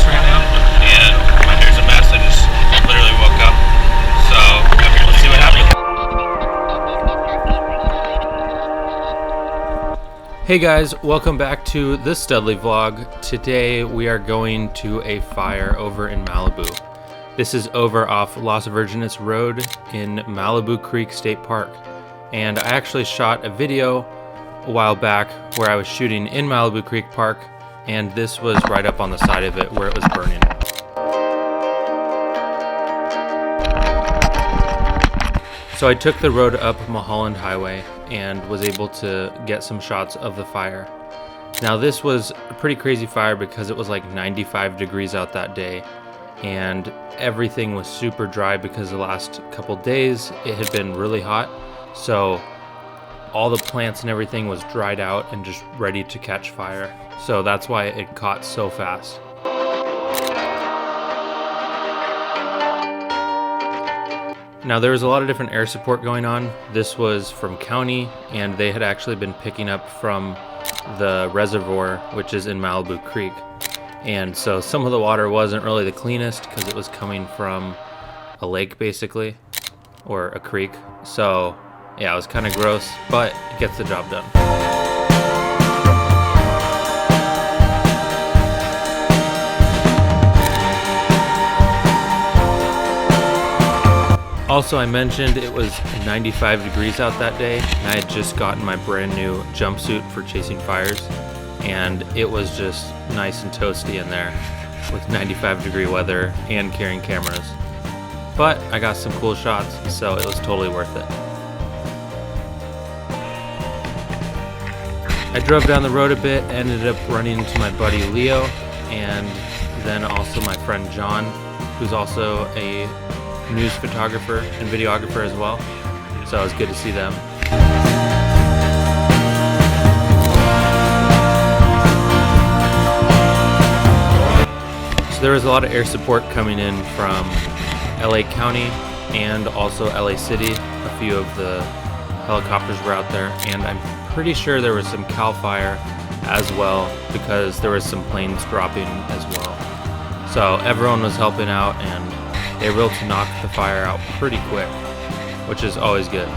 right now, and my hair's a mess. I just literally woke up. So, let's see what happens. Hey guys, welcome back to the Studley vlog. Today we are going to a fire over in Malibu. This is over off Las Virgenes Road in Malibu Creek State Park. And I actually shot a video a while back where I was shooting in Malibu Creek Park, and this was right up on the side of it where it was burning. So I took the road up Mulholland Highway and was able to get some shots of the fire. Now this was a pretty crazy fire because it was like 95 degrees out that day, and everything was super dry because the last couple days it had been really hot. So all the plants and everything was dried out and just ready to catch fire. So that's why it caught so fast. Now there was a lot of different air support going on. This was from county, and they had actually been picking up from the reservoir, which is in Malibu Creek. And so some of the water wasn't really the cleanest because it was coming from a lake basically, or a creek. So yeah, it was kind of gross, but it gets the job done. Also, I mentioned it was 95 degrees out that day, and I had just gotten my brand new jumpsuit for chasing fires, and it was just nice and toasty in there with 95 degree weather and carrying cameras. But I got some cool shots, so it was totally worth it. I drove down the road a bit, ended up running into my buddy Leo, and then also my friend John, who's also a news photographer and videographer as well. So it was good to see them. So there was a lot of air support coming in from LA County and also LA City. A few of the helicopters were out there, and I'm pretty sure there was some CAL FIRE as well because there was some planes dropping as well. So everyone was helping out, and they were able to knock the fire out pretty quick, which is always good.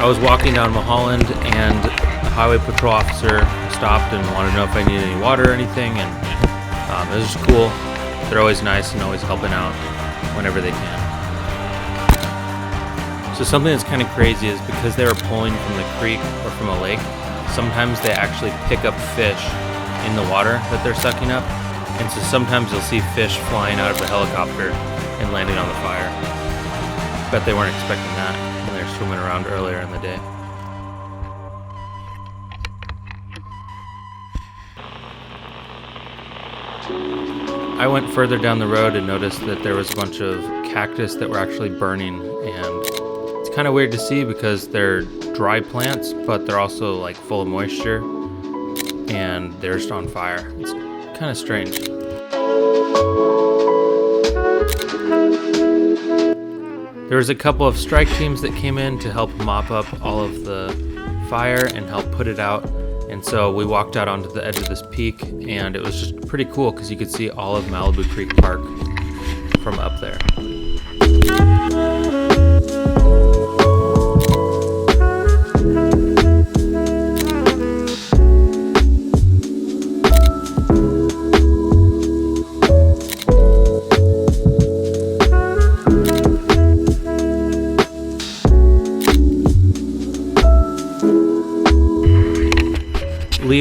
I was walking down Mulholland, and the highway patrol officer stopped and wanted to know if I needed any water or anything, and it was just cool. They're always nice and always helping out whenever they can. So something that's kind of crazy is because they were pulling from the creek or from a lake, sometimes they actually pick up fish in the water that they're sucking up, and so sometimes you'll see fish flying out of the helicopter and landing on the fire. Bet they weren't expecting that when they were swimming around earlier in the day. I went further down the road and noticed that there was a bunch of cactus that were actually burning, and it's kind of weird to see because they're dry plants, but they're also like full of moisture, and they're just on fire. It's kind of strange. There was a couple of strike teams that came in to help mop up all of the fire and help put it out. And so we walked out onto the edge of this peak, and it was just pretty cool because you could see all of Malibu Creek Park from up there.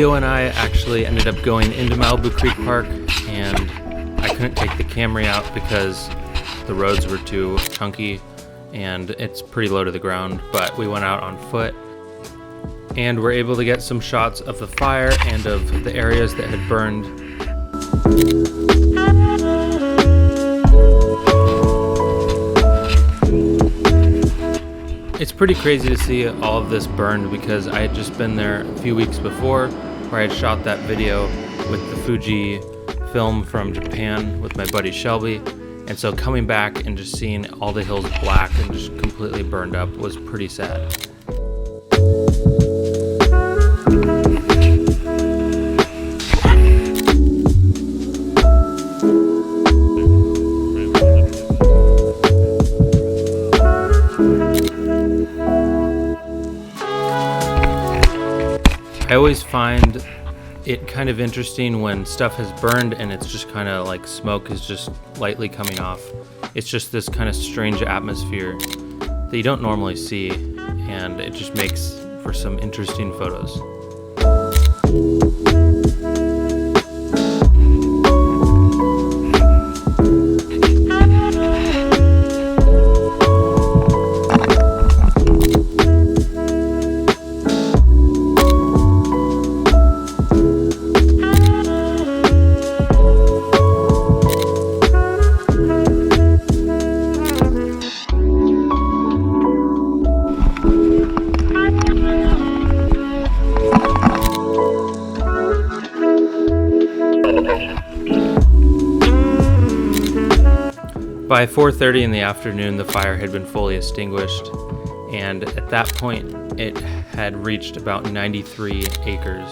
Leo and I actually ended up going into Malibu Creek Park, and I couldn't take the Camry out because the roads were too chunky and it's pretty low to the ground, but we went out on foot and were able to get some shots of the fire and of the areas that had burned. It's pretty crazy to see all of this burned because I had just been there a few weeks before where I had shot that video with the Fujifilm from Japan with my buddy Shelby, and so coming back and just seeing all the hills black and just completely burned up was pretty sad. I always find it kind of interesting when stuff has burned and it's just kind of like smoke is just lightly coming off. It's just this kind of strange atmosphere that you don't normally see, and it just makes for some interesting photos. By 4:30 in the afternoon, the fire had been fully extinguished, and at that point, it had reached about 93 acres.